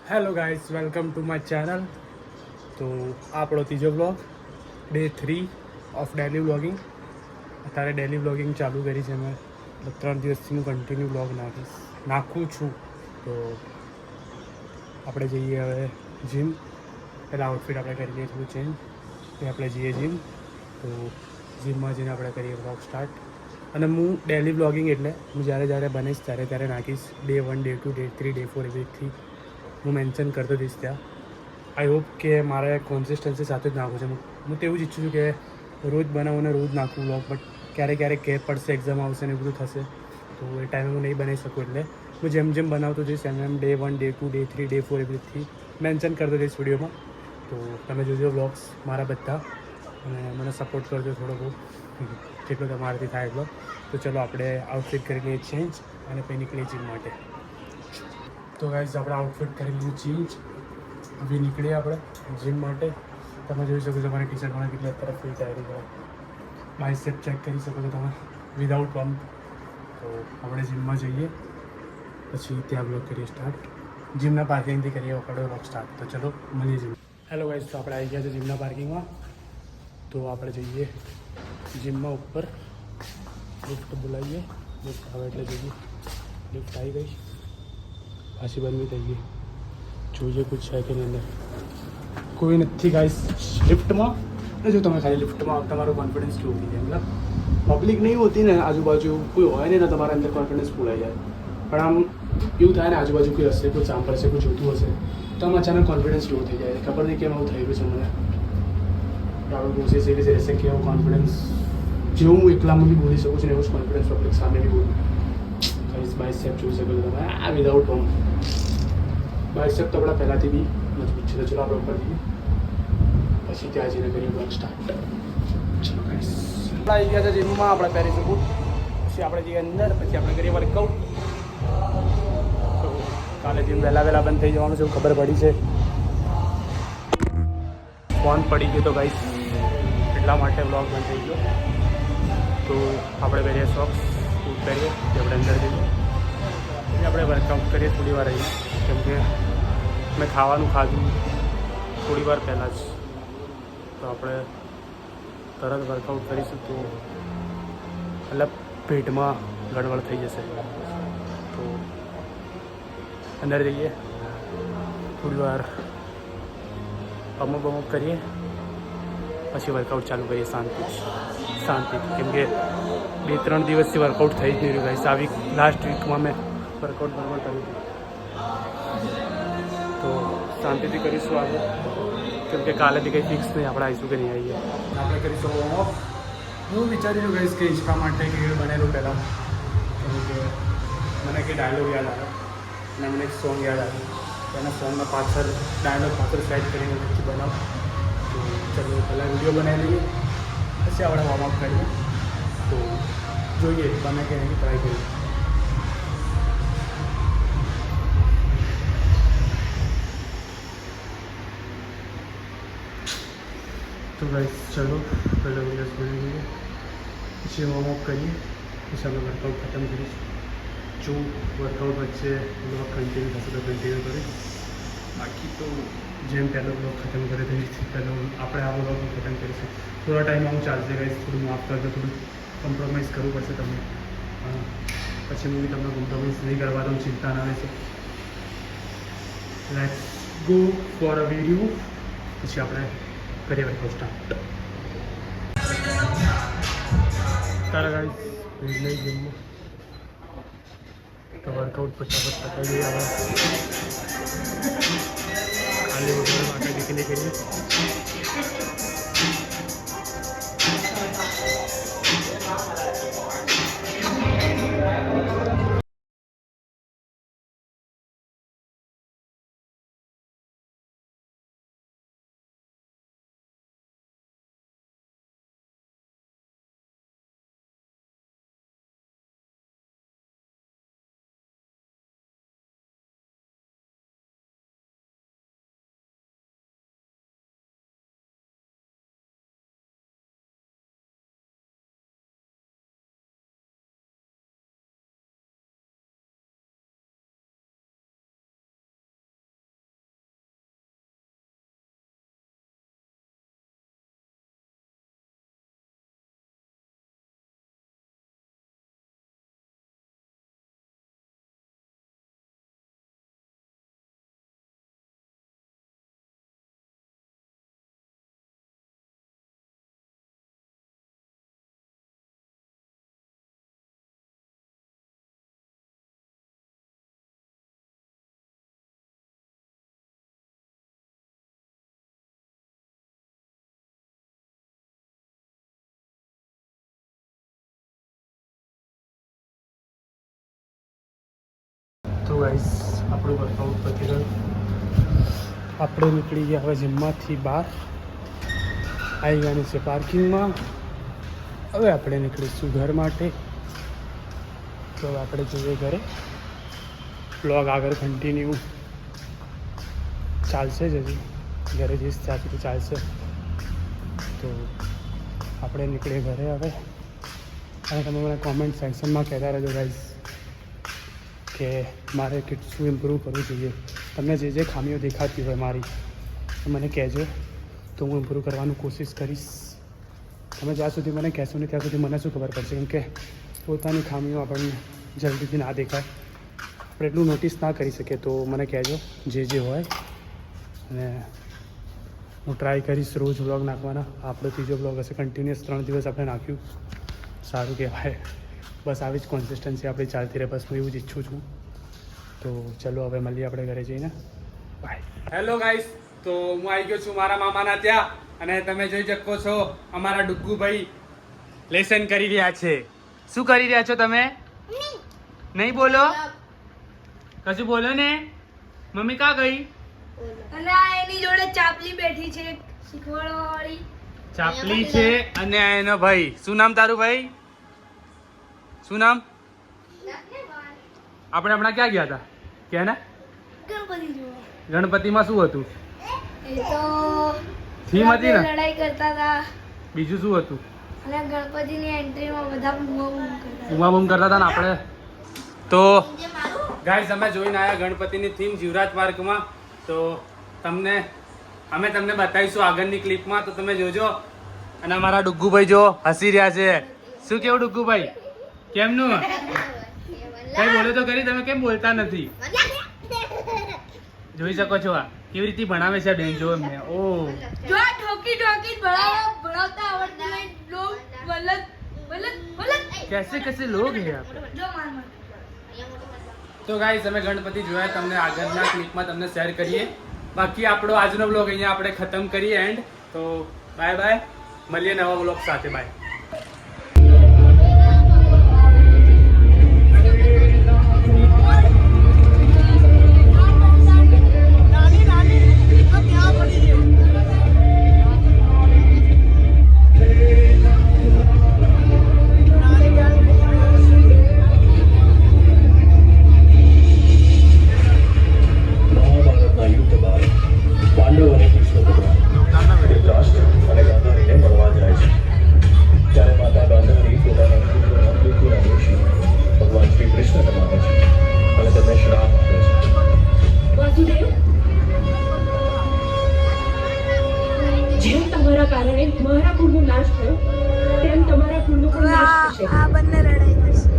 Hello guys, welcome to my channel. તો આપણો ત્રીજો blog, day 3 of daily vlogging. અત્યારે ડેલી વ્લોગિંગ ચાલુ કરી છે મેં. 3 દિવસથી હું કન્ટિન્યુ બ્લોગ નાખું છું. તો આપણે જઈએ હવે જીમ. પહેલાં આઉટફિટ આપણે કરી લઈએ થોડું ચેન્જ, એ આપણે જઈએ જીમ. તો જીમમાં જઈને આપણે કરીએ બ્લોગ સ્ટાર્ટ. અને હું ડેલી બ્લોગિંગ એટલે હું જ્યારે બનીશ ત્યારે નાખીશ. ડે 1, ડે 2, ડે 3, ડે 4 એવી રીતથી હું મેન્શન કરતો જઈશ ત્યાં. આઈ હોપ કે મારે કોન્સિસ્ટન્સી સાથે જ નાખવું છે. હું તો એવું જ ઈચ્છું છું કે રોજ બનાવું અને રોજ નાખવું બ્લોગ. બટ ક્યારેક ગેપ પડશે, એક્ઝામ આવશે ને એ બધું થશે, તો એ ટાઈમે હું નહીં બનાવી શકું. એટલે હું જેમ બનાવતો જઈશ એમ ડે 1, ડે 2, ડે 3, ડે 4 એવી રીતથી મેન્શન કરતો જઈશ વિડીયોમાં. તો તમે જોજો બ્લોગ્સ મારા બધા, અને મને સપોર્ટ કરજો થોડો બહુ, જેટલો તમારાથી થાય એટલો. તો ચલો આપણે આઉટફિટ કરી લઈએ ચેન્જ અને પછી નીકળીએ જીમ માટે. તો ગાઈઝ આપણે આઉટફિટ કરી લીધું ચેન્જ, હવે નીકળીએ આપણે જીમ માટે. તમે જોઈ શકો છો મારી ટી શર્ટ મને કેટલી અત્યારે ફિટ આવી રહી છે. બાયસેપ ચેક કરી શકો છો તમે વિધાઉટ પમ્પ. તો આપણે જીમમાં જઈએ પછી ત્યાં બ્લોગ કરીએ સ્ટાર્ટ. જીમના પાર્કિંગથી કરીએ આપણે બ્લોગ સ્ટાર્ટ. તો ચલો મળીએ જીમ. હેલો ગાઈઝ, તો આપણે આવી ગયા છે જીમના પાર્કિંગમાં. તો આપણે જઈએ જીમમાં ઉપર. લિફ્ટ બોલાવીએ, લિફ્ટ આવે એટલે જઈએ. લિફ્ટ આવી ગઈ, પાછી બંધ થઈ ગઈ. જોઈએ કુછ છે કે નહીં અંદર. કોઈ નથી ગાઈસ લિફ્ટમાં. જો તમે ખાલી લિફ્ટમાં તમારો કોન્ફિડન્સ કેવું થઈ જાય, મતલબ પબ્લિક નહીં હોતી ને આજુબાજુ, કોઈ હોય ને તમારા અંદર કોન્ફિડન્સ ફૂલાઈ જાય. પણ આમ એવું થાય ને આજુબાજુ કોઈ હશે, કોઈ સાંભળશે, કોઈ જોતું હશે, તો આમ અચાનક કોન્ફિડન્સ લો થઈ જાય. ખબર નહીં કેમ આવું થયેલું છે મને. આપણે કોશિશ એવી જ રહેશે કે એવો કોન્ફિડન્સ જેવું હું એકલામાં બી બોલી શકું છું ને એવું જ કોન્ફિડન્સ પબ્લિક સામે બી બોલું. ગાઈસ બાયસેપ જોઈ શકો છો તમે, આ વિધાઉટ પમ્પ. બાયસેપ તો આપણા પહેલાંથી બી મજબૂત છે. તો ચલો આપણે ઉપર જઈએ, પછી ત્યાં જઈને કરીએ બ્લોગ સ્ટાર્ટ. ચલો ગાઈસ, આપણે આવી ગયા છે જીમમાં. આપણે પહેરીશું બૂટ, પછી આપણે જઈએ અંદર, પછી આપણે કરીએ વર્કઆઉટ. તો કાલે જીમ વહેલા બંધ થઈ જવાનું છે એવું ખબર પડી છે. ફોન પડી ગયો તો ગાઈસ, એટલા માટે બ્લોગ બંધ થઈ ગયો. તો આપણે પહેરીએ સોક્સ, બૂટ પહેરીએ, પછી આપણે અંદર જઈએ, પછી આપણે વર્કઆઉટ કરીએ. થોડી વાર રહીએ, કેમ કે મેં ખાવાનું ખાધું થોડી વાર પહેલાં જ. તો આપણે તરત વર્કઆઉટ કરીશું તો મતલબ પેટમાં ગડબડ થઈ જશે. તો અંદર જઈએ, થોડી વાર અમુક કરીએ, પછી વર્કઆઉટ ચાલુ કરીએ શાંતિથી. કેમ કે 2-3 દિવસથી વર્કઆઉટ થઈ જ નહીં રહ્યું ગાઈસ. આવી લાસ્ટ વીકમાં મેં વર્કઆઉટ બરાબર કર્યું હતું. તો શાંતિથી કરીશું આજે, કેમ કે કાલેથી કંઈ ફિક્સ નહીં આપણે આવીશું કે નહીં આવીએ. આપણે કરીશું વોર્મઅપ. હું વિચારી રહ્યું ગઈશ કે ઇન્સ્ટા માટે એક રીલ બનેલું પહેલાં, કેમ કે મને કંઈ ડાયલોગ યાદ આવ્યો અને મને એક સોંગ યાદ આવ્યું. એના સોંગમાં પાછળ ડાયલોગ સેટ કરીને પછી બનાવ. તો ચલો પહેલાં વિડીયો બનાવી લઈએ, પછી આપણે વોર્મઅપ કરીએ. તો જોઈએ બને કે નહીં, ટ્રાય કરીએ. તો ગાઈસ ચલો પહેલાં વિડીયોઝ બની લઈએ, પછી વોર્મઅપ કરીએ, પછી આપણે વર્કઆઉટ ખતમ કરીશું. જો વર્કઆઉટ વચ્ચે બ્લોગ કન્ટિન્યુ થશે તો કન્ટિન્યુ કરીશ. બાકી તો જેમ પહેલો બ્લોગ ખતમ કરે તે પહેલો આપણે આ બ્લોગ ખતમ કરીશું. થોડા ટાઈમમાં હું ચાલશે ગાઈસ, થોડું માફ કરજો, થોડું કોમ્પ્રોમાઇઝ કરવું પડશે તમને. પછી હું તમને કોમ્પ્રોમાઇઝ નહીં કરવા દઉં, ચિંતા ના રહેશે. Let's go for a video, પછી આપણે કરીએ વર્કઆઉટ સ્ટાર્ટ. તારા ગાઈસ રીડ લઈ જીમમાં તો વર્કઆઉટ પછી આપણે પતાવી દઈએ. હવે ખાલી વગર માટે નીકળી કરીએ. ગાઈસ આપણું વર્કઆઉટ પતી ગયું. આપણે નીકળી ગયા હવે જીમમાંથી બહાર, આવી ગયા છે પાર્કિંગમાં. હવે આપણે નીકળીશું ઘર માટે. તો આપણે જઈએ ઘરે. બ્લોગ આગળ કન્ટિન્યુ ચાલશે જ, હજી ઘરે જઈશ ત્યાં સુધી ચાલશે. તો આપણે નીકળીએ ઘરે હવે. અને તમે મને કોમેન્ટ સેક્શનમાં કહેતા રહેજો ગાઈઝ કે મારે શું ઇમ્પ્રૂવ કરવું જોઈએ. તમને જે જે ખામીઓ દેખાતી હોય મારી તો મને કહેજો, તો હું ઇમ્પ્રૂવ કરવાનું કોશિશ કરીશ. તમે જ્યાં સુધી મને કહેશો ને ત્યાં સુધી મને શું ખબર પડશે, કેમ કે પોતાની ખામીઓ આપણને જલ્દીથી ના દેખાય, આપણે એટલું નોટિસ ના કરી શકીએ. તો મને કહેજો જે હોય, અને હું ટ્રાય કરીશ રોજ વ્લોગ નાખવાના. આપણો ત્રીજો વ્લોગ હશે, કન્ટિન્યુઅસ 3 દિવસ આપણે નાખ્યું, સારું કહેવાય. બસ આવી જ કોન્સિસ્ટન્સી આપણી ચાલતી રહે, બસ હું એવું જ ઈચ્છું છું. તો ચલો હવે મળીએ આપણે ઘરે જઈને. બાય. હેલો ગાઈસ, તો હું આવી ગયો છું મારા મામાના ત્યાં, અને તમે જોઈ શકો છો અમારા ડુગ્ગુભાઈ લેસન કરી રહ્યા છે. શું કરી રહ્યા છો તમે? નહીં બોલો, કશું બોલો ને. મમ્મી ક્યાં ગઈ? અને આ એની જોડે ચાપલી બેઠી છે શીખવાડવાવાળી. ચાપલી છે અને આ એનો ભાઈ. શું નામ તારું ભાઈ? શું નામ? આપણે હમણાં ક્યાં ગયા હતા? ક્યાં ને? ગણપતિ જોવા. ગણપતિમાં શું હતું? એ તો થીમ હતી ને? લડાઈ કરતા હતા, બીજું શું હતું? અને ગણપતિની એન્ટ્રીમાં બધા બૂમ કરતા બૂમ કરતા હતા ને આપણે. તો ગાઈઝ અમે જોઈને આવ્યા ગણપતિની થીમ જીવરાજ પાર્કમાં. તો અમે તમને બતાવીશું આગળની ક્લિપમાં, તો તમે જોજો. અને અમારા ડુગ્ગુભાઈ જો હસી રહ્યા છે. શું કેવું ડુગ્ગુભાઈ? કેમનું? કઈ બોલો તો કરી, તમે કેમ બોલતા નથી? જોઈ શકો છો આ કેવી રીતે ભણાવે છે બેન. જો મેં ઓ જો ઠોકી ભણાવતા આવડતું નહીં. લોગ વલત कैसे लोग हैं आप. જો માર તો ગાઈસ અમે ગણપતિ જોયા, તમને આગળના ક્લિપમાં તમને શેર કરીએ. બાકી આપણો આજનો બ્લોગ અહીંયા આપણે ખતમ કરીએ એન્ડ. તો બાય બાય, મળીએ નવા બ્લોગ સાથે. બાય. જેમ તમારા કારણે મારા કુળનો નાશ થયો, તેમ તમારા કુળનો પણ નાશ થશે. આ બંને લડાઈ કરશે.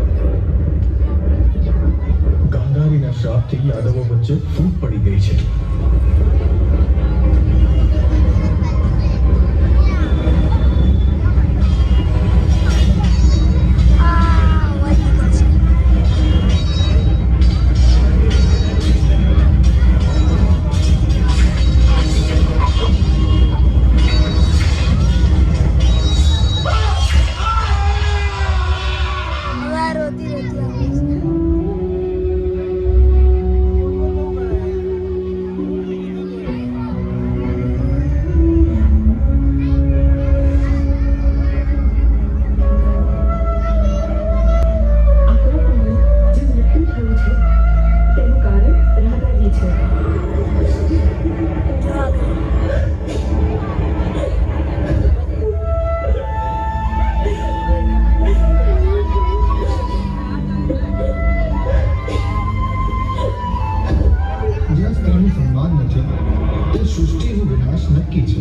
ગાંધારીના શ્રાપથી યાદવો વચ્ચે ફૂટ પડી ગઈ છે. જ્યાં સ્ત્રીનું સન્માન નથી તે સૃષ્ટિનો વિનાશ નક્કી છે.